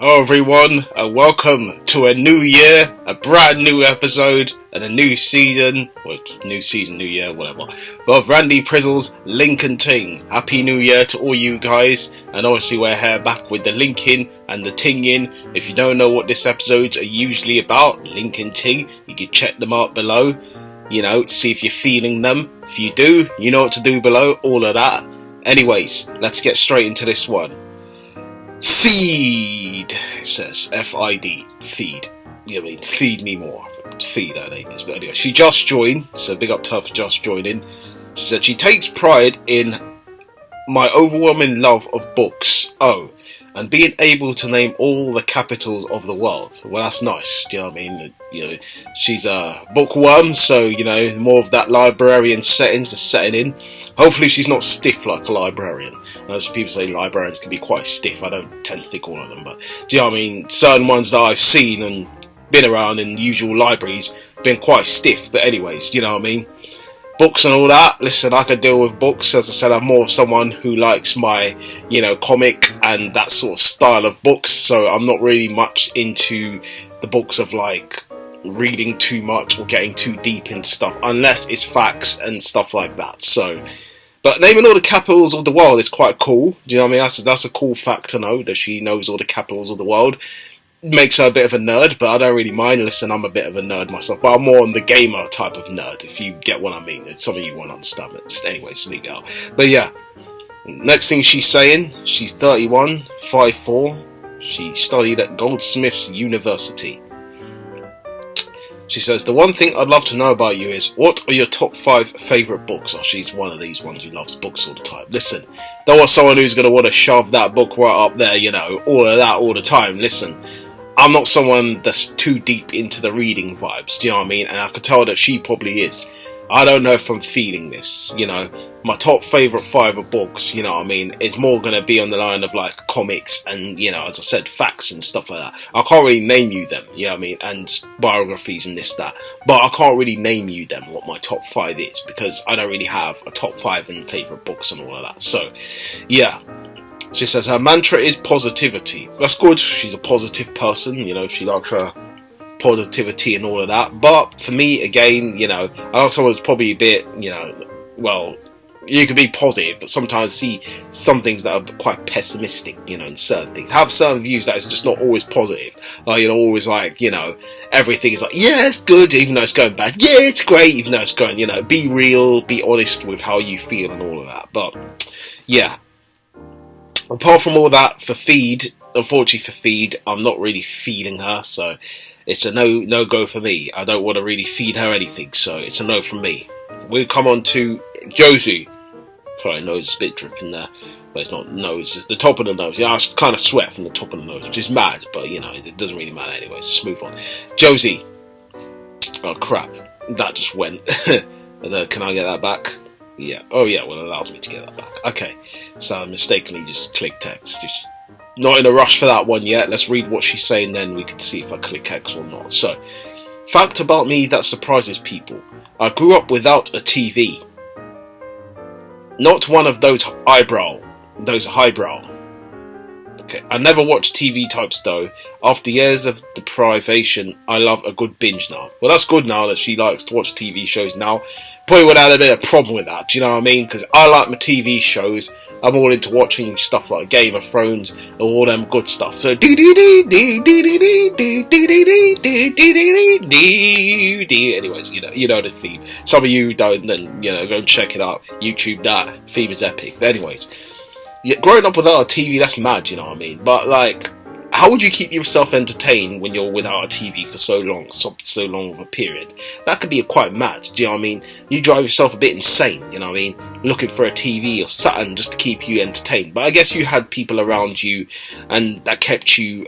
Hello everyone, and welcome to a new year, a brand new episode, and a new season, new year, whatever, of Randy Prizzle's Link and Ting. Happy New Year to all you guys, and obviously we're here back with the linking and the tinging. If you don't know what this episodes are usually about, Link and Ting, you can check them out below, see if you're feeling them. If you do, you know what to do below, all of that. Anyways, let's get straight into this one. Feed, it says, F-I-D, feed. Feed me more. Feed, her name is. But anyway, she just joined, so big up to her for just joining. She said she takes pride in my overwhelming love of books. Oh, and being able to name all the capitals of the world. Well, that's nice. Do you know what I mean? She's a bookworm, so more of that librarian settings are setting in. Hopefully, she's not stiff like a librarian. As people say, librarians can be quite stiff. I don't tend to think all of them, but do you know what I mean? Certain ones that I've seen and been around in usual libraries been quite stiff. But anyways, you know what I mean? Books and all that. Listen, I can deal with books. As I said, I'm more of someone who likes my, comic and that sort of style of books. So I'm not really much into the books of like reading too much or getting too deep into stuff, unless it's facts and stuff like that. So, but naming all the capitals of the world is quite cool. Do you know what I mean? That's a cool fact to know, that she knows all the capitals of the world. Makes her a bit of a nerd, but I don't really mind. Listen, I'm a bit of a nerd myself, but I'm more on the gamer type of nerd, if you get what I mean. Some of you won't understand it. Anyway, just leave it out. But yeah, next thing she's saying, she's 31, 5'4". She studied at Goldsmiths University. She says, the one thing I'd love to know about you is, what are your top 5 favourite books? Oh, she's one of these ones who loves books all the time. Listen, don't want someone who's going to want to shove that book right up there, all of that all the time. Listen, I'm not someone that's too deep into the reading vibes, do you know what I mean? And I can tell that she probably is. I don't know if I'm feeling this, My top favourite 5 of books, you know what I mean, is more going to be on the line of like comics and, as I said, facts and stuff like that. I can't really name you them, you know what I mean, and biographies and this, that. But I can't really name you them, what my top 5 is, because I don't really have a top 5 and favourite books and all of that. So, yeah. She says her mantra is positivity. That's good. She's a positive person, she likes her positivity and all of that. But for me, again, I like someone who's probably a bit, well, you can be positive, but sometimes see some things that are quite pessimistic, in certain things. Have certain views that is just not always positive. Always like, everything is like, yeah, it's good, even though it's going bad. Yeah, it's great, even though it's going, be real, be honest with how you feel and all of that. But, yeah. Apart from all that, unfortunately for Feed, I'm not really feeding her, so it's a no go for me. I don't want to really feed her anything, so it's a no from me. We'll come on to Josie. Sorry, nose is a bit dripping there, but it's not nose, just the top of the nose. I kind of sweat from the top of the nose, which is mad, but it doesn't really matter anyway, just move on. Josie. Oh crap, that just went. Can I get that back? Yeah. Oh yeah, well it allows me to get that back. Okay. So I mistakenly just clicked X. Just not in a rush for that one yet. Let's read what she's saying, then we can see if I click X or not. So, fact about me that surprises people. I grew up without a TV. Not one of those highbrow. Okay. I never watched TV types though. After years of deprivation, I love a good binge now. Well, that's good now that she likes to watch TV shows now. Probably would have had a bit of a problem with that, do you know what I mean? Because I like my TV shows. I'm all into watching stuff like Game of Thrones and all them good stuff. So anyways, you know the theme. Some of you don't, then go and check it out. YouTube, that theme is epic. But anyways, growing up without a TV, that's mad, you know what I mean? But like, how would you keep yourself entertained when you're without a TV for so long of a period? That could be quite mad, do you know what I mean? You drive yourself a bit insane, you know what I mean? Looking for a TV or something just to keep you entertained. But I guess you had people around you and that kept you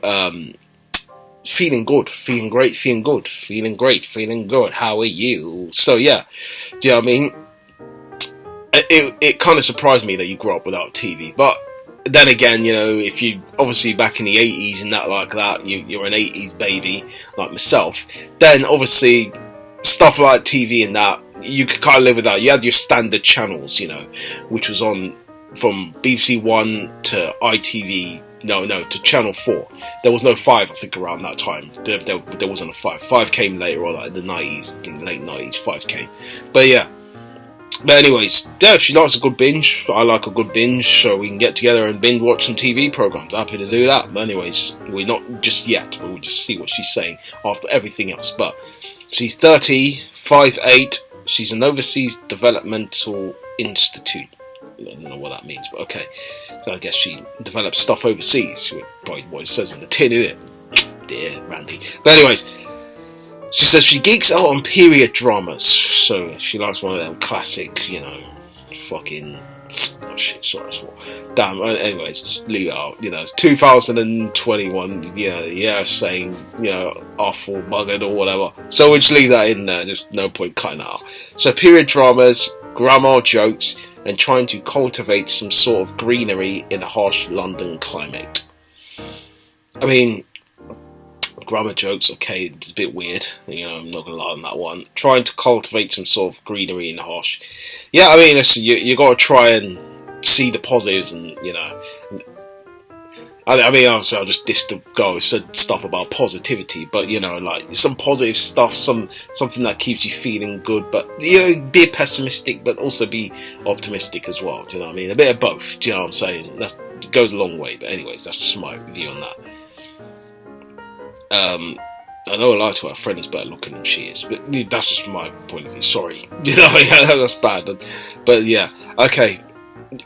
feeling good, feeling great, feeling good, feeling great, feeling good. How are you? So yeah, do you know what I mean? It kind of surprised me that you grew up without TV, but then again, if you obviously back in the 80s and that like that, you're an 80s baby like myself, then obviously stuff like TV and that, you could kind of live with that. You had your standard channels, which was on from BBC One to ITV No, to Channel 4. There was no 5, I think, around that time. There wasn't a 5. 5 came later on, like in the 90s, in the late 90s, 5 came. But yeah. But anyways, yeah, she likes a good binge. I like a good binge, so we can get together and binge watch some TV programs. Happy to do that. But anyways, we're not just yet, but we'll just see what she's saying after everything else. But she's 30, 5'8". She's an overseas developmental institute. I don't know what that means, but okay. So I guess she develops stuff overseas. Probably what it says on the tin, isn't it? Dear Randy. But anyways, she says she geeks out on period dramas. So she likes one of them classic, fucking... Oh shit, sorry, I swore. Damn, anyways, just leave it out. It's 2021, saying, awful, buggered or whatever. So we'll just leave that in there. There's no point cutting it out. So period dramas, grammar jokes, and trying to cultivate some sort of greenery in a harsh London climate. I mean, grammar jokes, okay, it's a bit weird. I'm not going to lie on that one. Trying to cultivate some sort of greenery in a harsh... Yeah, I mean, listen, you got to try and see the positives and, I mean, obviously, I'll just diss the guy who said stuff about positivity, but, like, some positive stuff, something that keeps you feeling good, but, be pessimistic, but also be optimistic as well, do you know what I mean? A bit of both, do you know what I'm saying? It goes a long way, but anyways, that's just my view on that. I know a lie to her friend is better looking than she is, but that's just my point of view, sorry. That's bad, but yeah, okay,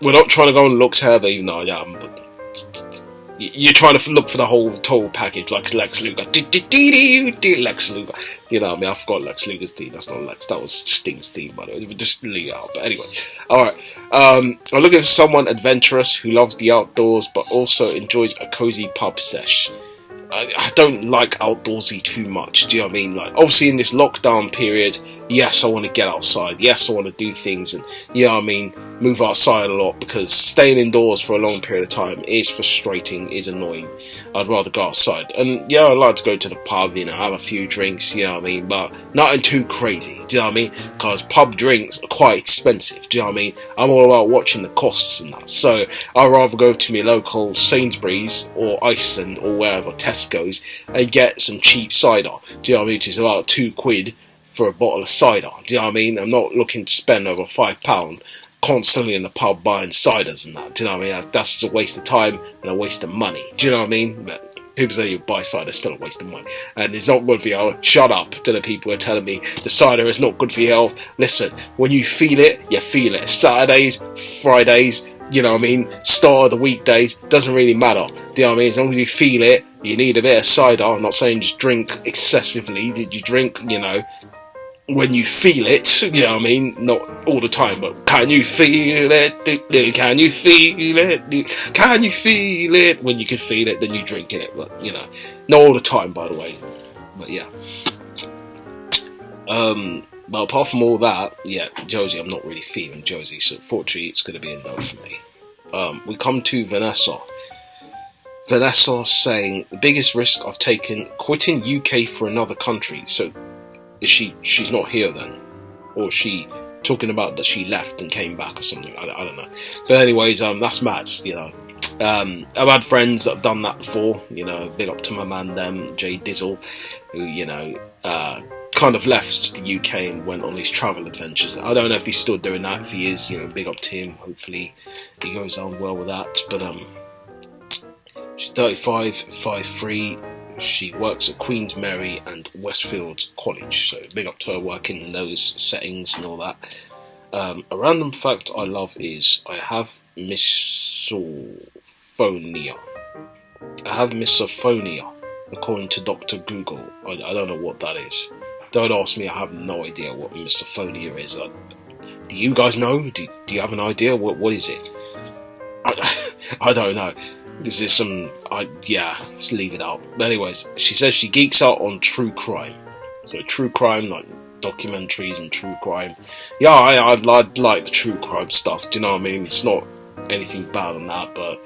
we're not trying to go on looks here, but even though I am, but... You're trying to look for the whole total package, like Lex Luger. Lex Luger. You know what I mean? I forgot Lex Luger's theme. That's not Lex. That was Sting's theme, by the way. Just leave it out. But anyway. Alright. I'm looking for someone adventurous who loves the outdoors, but also enjoys a cozy pub sesh. I don't like outdoorsy too much, do you know what I mean? Like, obviously in this lockdown period, yes, I want to get outside, yes, I want to do things, and, you know what I mean, move outside a lot, because staying indoors for a long period of time is frustrating, is annoying. I'd rather go outside, and yeah, I'd like to go to the pub, have a few drinks, you know what I mean, but nothing too crazy, do you know what I mean? Because pub drinks are quite expensive, do you know what I mean? I'm all about watching the costs and that, so I'd rather go to my local Sainsbury's, or Iceland, or wherever, Tesco's, and get some cheap cider, do you know what I mean, which is about £2 for a bottle of cider, do you know what I mean? I'm not looking to spend over £5 constantly in the pub buying ciders and that, do you know what I mean? That's just a waste of time and a waste of money, do you know what I mean? But people say you buy cider, it's still a waste of money, and it's not good for your health. Shut up to the people who are telling me the cider is not good for your health. Listen, when you feel it, you feel it. Saturdays, Fridays, you know what I mean, start of the weekdays, doesn't really matter, do you know what I mean? As long as you feel it, you need a bit of cider. I'm not saying just drink excessively. Did you drink, when you feel it, you know what I mean? Not all the time, but can you feel it? Can you feel it? Can you feel it? When you can feel it, then you drink it, but, not all the time, by the way. But yeah. But apart from all that, yeah, Josie, I'm not really feeling Josie, so fortunately it's going to be a no for me. We come to Vanessa. Vanessa saying, the biggest risk I've taken, quitting UK for another country. So, she's not here then? Or is she talking about that she left and came back or something? I don't know. But anyways, that's mad, I've had friends that have done that before, big up to my man, Jay Dizzle, who, kind of left the UK and went on his travel adventures. I don't know if he's still doing that. If he is, big up to him. Hopefully he goes on well with that. But she's 35, 5'3". She works at Queen's Mary and Westfield College. So big up to her working in those settings and all that. A random fact I love is I have misophonia. According to Dr. Google. I don't know what that is. Don't ask me, I have no idea what misophonia is. Do you guys know? Do you have an idea? What is it? I don't know. This is some... just leave it out. But anyways, she says she geeks out on true crime. So true crime, like documentaries and true crime. Yeah, I like the true crime stuff, do you know what I mean? It's not anything bad on that, but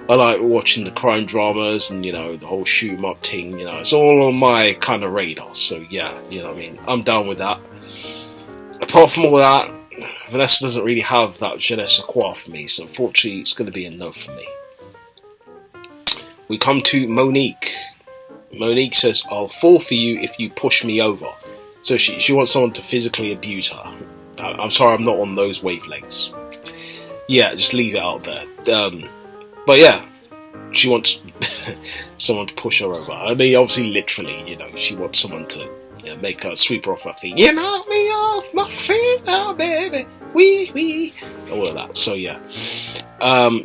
I like watching the crime dramas and, the whole shoot 'em up thing, it's all on my kind of radar, so yeah, you know what I mean? I'm down with that. Apart from all that, Vanessa doesn't really have that je ne sais quoi for me, so unfortunately it's going to be a no for me. We come to Monique. Monique says, I'll fall for you if you push me over. So she wants someone to physically abuse her. I'm sorry, I'm not on those wavelengths. Yeah, just leave it out there. But yeah, she wants someone to push her over. I mean, obviously, literally, she wants someone to make her sweep her off her feet. You knock me off my feet now, baby. Wee. All of that. So yeah.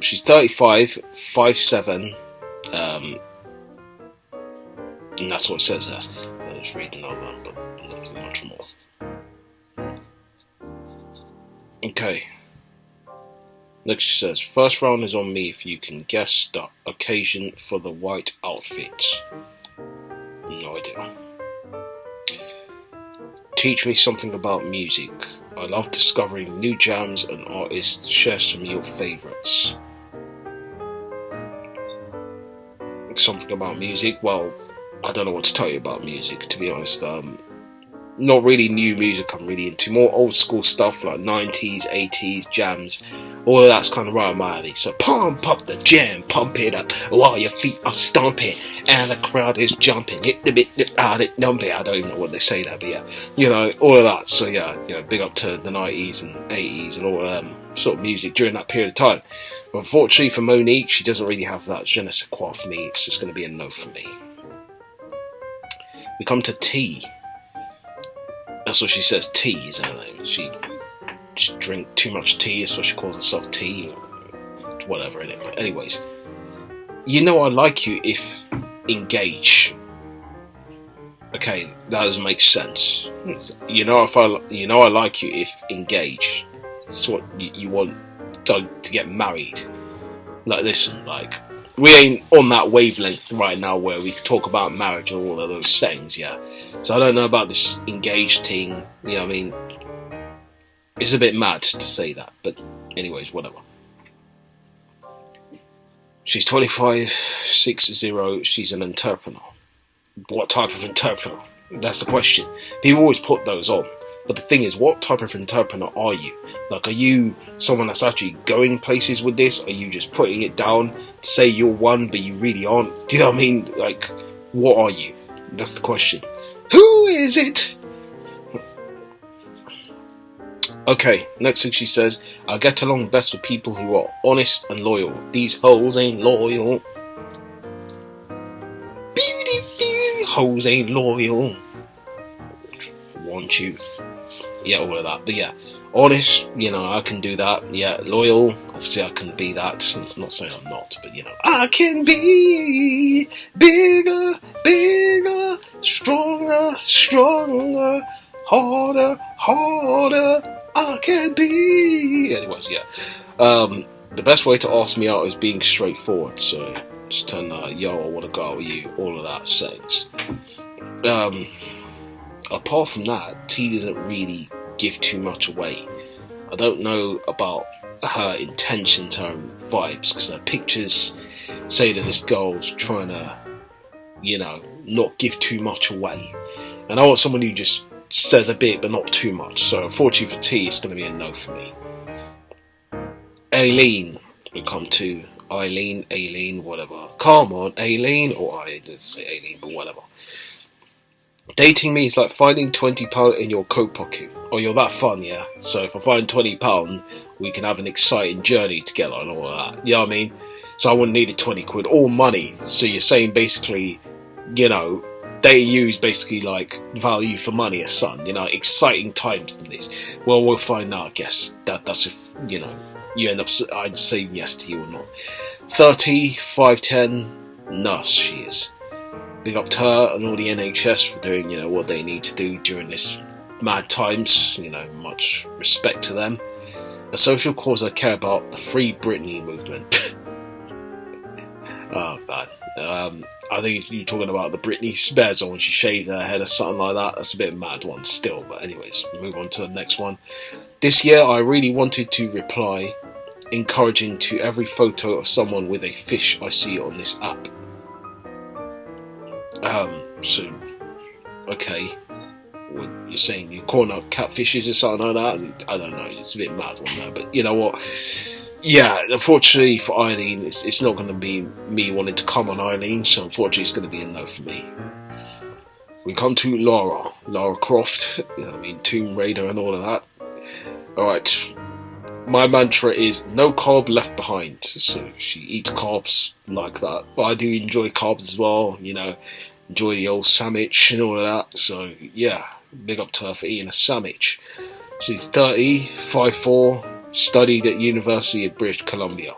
She's 35, 5'7", and that's what it says there. I was reading over, but nothing much more. Okay. Next she says, first round is on me if you can guess the occasion for the white outfit. No idea. Teach me something about music. I love discovering new jams and artists. Share some of your favourites. Something about music? Well, I don't know what to tell you about music, to be honest. Not really new music I'm really into. More old school stuff like 90s, 80s, jams. All of that's kind of right on my alley. So pump up the jam, pump it up while your feet are stomping and the crowd is jumping. Hit the bit, dump it. I don't even know what they say there, but yeah, all of that. So yeah, big up to the 90s and 80s and all of sort of music during that period of time. But unfortunately for Monique, she doesn't really have that je ne sais quoi for me. It's just going to be a no for me. We come to T. That's what she says, tea, is her name. She drink too much tea, that's what she calls herself, tea. Whatever, innit? Anyways. I like you if engage. Okay, that doesn't make sense. I like you if engage. It's what you want to get married. Like, listen, we ain't on that wavelength right now where we can talk about marriage and all of those settings, yeah. So I don't know about this engaged thing, I mean, it's a bit mad to say that, but anyways, whatever. She's 25, 6'0", she's an entrepreneur. What type of entrepreneur? That's the question. People always put those on. But the thing is, what type of entrepreneur are you? Are you someone that's actually going places with this? Are you just putting it down to say you're one, but you really aren't? Do you know what I mean? What are you? That's the question. Who is it? Okay, next thing she says, I get along best with people who are honest and loyal. These hoes ain't loyal. Hoes ain't loyal. Want you. Yeah, all of that. But yeah, honest, I can do that. Yeah, loyal, obviously I can be that. I'm not saying I'm not, but I can be bigger, stronger, harder. I can be. Anyways, yeah. The best way to ask me out is being straightforward. So just turn yo, I want to go out with you. All of that settings. Apart from that, T doesn't really give too much away. I don't know about her intentions, her vibes, because her pictures say that this girl's trying to, not give too much away. And I want someone who just says a bit, but not too much. So unfortunately for T, it's going to be a no for me. Aileen, we come to Aileen, whatever. Come on, Aileen, or I didn't say Aileen, but whatever. Dating me is like finding £20 in your coat pocket. Oh, you're that fun, yeah? So if I find £20, we can have an exciting journey together and all of that. You know what I mean? So I wouldn't need a 20 quid or money. So you're saying basically, dating you is basically like value for money as son. Exciting times in this. Well, we'll find out, I guess. That's if, you end up either saying yes to you or not. 30, 5'10", nurse she is. Big up to her and all the NHS for doing, what they need to do during this mad times. Much respect to them. A social cause I care about, the Free Britney movement. Oh, man. I think you're talking about the Britney Spears when she shaved her head or something like that. That's a bit of a mad one still. But anyways, move on to the next one. This year, I really wanted to reply encouraging to every photo of someone with a fish I see on this app. So, okay, what you're saying, you're calling out catfishes or something like that? I don't know, it's a bit mad one there, but you know what, yeah, unfortunately for Eileen, it's not going to be me wanting to come on Eileen, so unfortunately it's going to be a no for me. We come to Lara Croft, Tomb Raider and all of that. Alright, my mantra is no carb left behind, so she eats carbs like that, but I do enjoy carbs as well, enjoy the old sandwich and all of that, so yeah, big up to her for eating a sandwich. She's 30, 5'4", studied at University of British Columbia.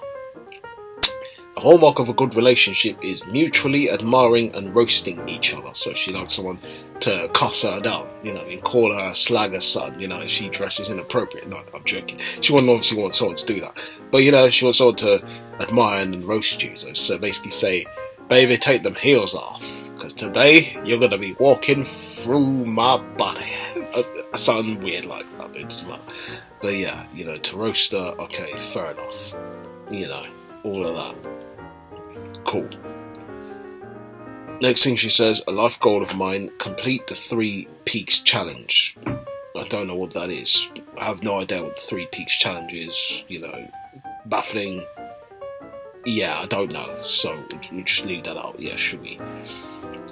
The hallmark of a good relationship is mutually admiring and roasting each other. So she likes someone to cuss her down, and call her a slagger son, if she dresses inappropriate. No, I'm joking. She wouldn't obviously want someone to do that. But, she wants someone to admire and roast you. So basically say, baby, take them heels off. Because today, you're going to be walking through my body. Something weird like that, but it doesn't matter. But yeah, to roast her, okay, fair enough. All of that. Cool. Next thing she says, a life goal of mine, complete the 3 Peaks Challenge. I don't know what that is. I have no idea what the 3 Peaks Challenge is. Baffling. Yeah, I don't know. So we'll just leave that out. Yeah, should we?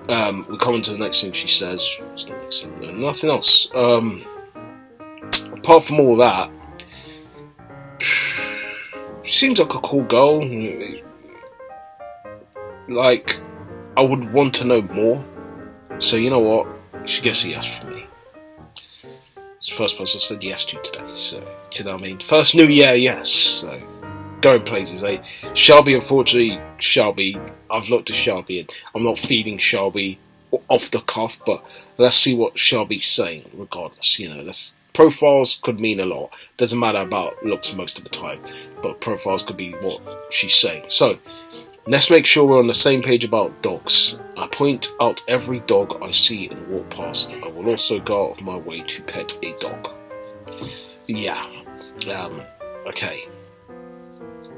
We come on to the next thing she says. What's the next thing? No, nothing else. Apart from all that, seems like a cool girl. Like, I would want to know more. So you know what? She gets a yes from me. It's the first person I said yes to today. So, do you know what I mean? First new year, yes. So, going places, eh? Shelby, unfortunately, I've looked at Shelby and I'm not feeding Shelby off the cuff, but let's see what Shelby's saying regardless. Profiles could mean a lot. Doesn't matter about looks most of the time, but profiles could be what she's saying. So, let's make sure we're on the same page about dogs. I point out every dog I see and walk past. I will also go out of my way to pet a dog. Yeah. Okay.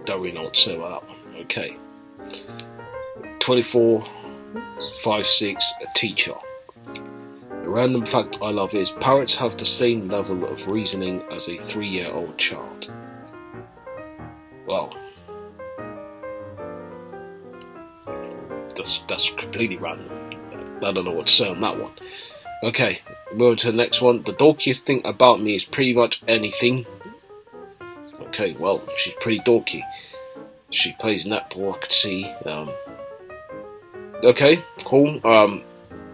Don't really know what to say about that one. Okay. 24, 5'6", a teacher. A random fact I love is parrots have the same level of reasoning as a 3-year-old child. Well, that's completely random. I don't know what to say on that one. Okay, moving to the next one. The dorkiest thing about me is pretty much anything. Okay, well, she's pretty dorky. She plays netball, I could see. Okay, cool.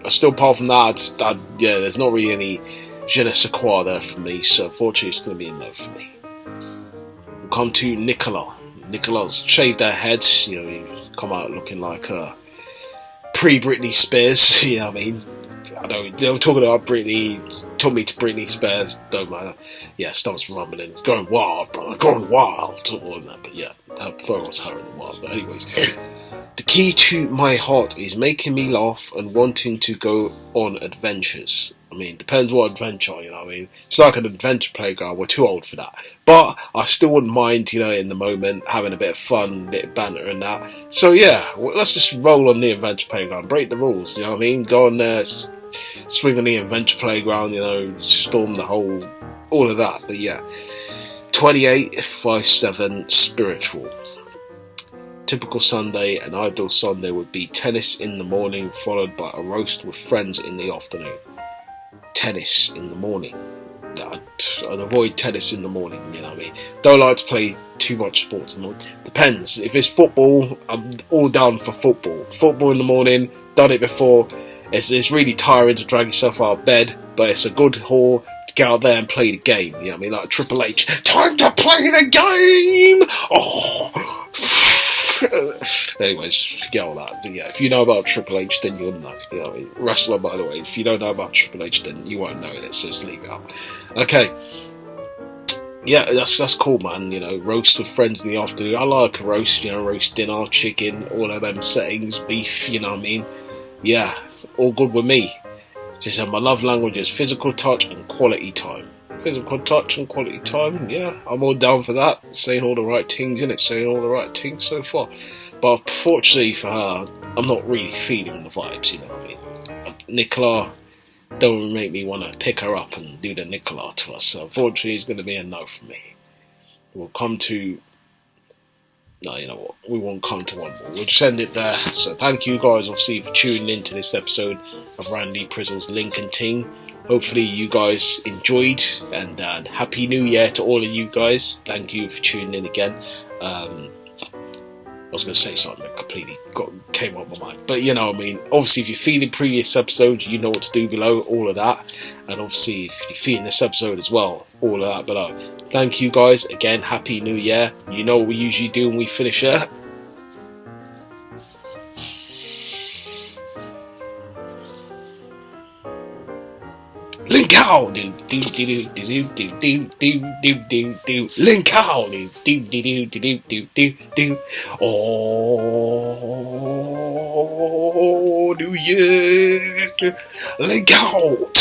Still, apart from that, there's not really any je ne sais quoi there for me, so unfortunately it's going to be a no for me. We'll come to Nicola. Nicola's shaved her head, come out looking like pre-Britney Spears, you know what I mean? I know, they were talking about Britney, took me to Britney Spears, don't matter. Yeah, starts rumbling, it's going wild, brother, going wild, all of that, but yeah, her photo's her in the wild, but anyways. The key to my heart is making me laugh and wanting to go on adventures. I mean, depends what adventure, you know what I mean? It's like an adventure playground, we're too old for that. But I still wouldn't mind, in the moment, having a bit of fun, a bit of banter and that. So yeah, let's just roll on the adventure playground, break the rules, you know what I mean? Go on there, swing on the adventure playground, storm the whole, all of that. But yeah, 28, 5'7", spiritual. Typical Sunday, an ideal Sunday would be tennis in the morning, followed by a roast with friends in the afternoon. Tennis in the morning. I'd avoid tennis in the morning, you know what I mean? Don't like to play too much sports in the morning. Depends. If it's football, I'm all down for football. Football in the morning, done it before. It's really tiring to drag yourself out of bed, but it's a good haul to get out there and play the game, you know what I mean? Like Triple H, time to play the game! Oh! Anyways, forget all that. But yeah, if you know about Triple H, then you'll know. Wrestler, by the way. If you don't know about Triple H, then you won't know it. So just leave it out. Okay. Yeah, that's cool, man. Roast with friends in the afternoon. I like a roast. Roast dinner, chicken, all of them settings, beef. You know what I mean? Yeah, all good with me. She said my love language is physical touch and quality time. Physical touch and quality time, yeah, I'm all down for that. Saying all the right things, innit? Saying all the right things so far. But unfortunately for her, I'm not really feeling the vibes, you know what I mean? Nicola don't make me want to pick her up and do the Nicola to us. So unfortunately, it's going to be a no for me. We'll come to no, you know what? We won't come to one more. We'll just end it there. So thank you guys, obviously, for tuning into this episode of Randy Prizzle's Link and Ting. Hopefully you guys enjoyed, and Happy New Year to all of you guys. Thank you for tuning in again. I was going to say something that completely came up my mind. But you know what I mean. Obviously, if you're feeling previous episodes, you know what to do below, all of that. And obviously, if you're feeling this episode as well, all of that below. Thank you guys. Again, Happy New Year. You know what we usually do when we finish it. Link out, do do do do do do do do do do. Link out, do do do do do do do do. Oh, New Year, link out.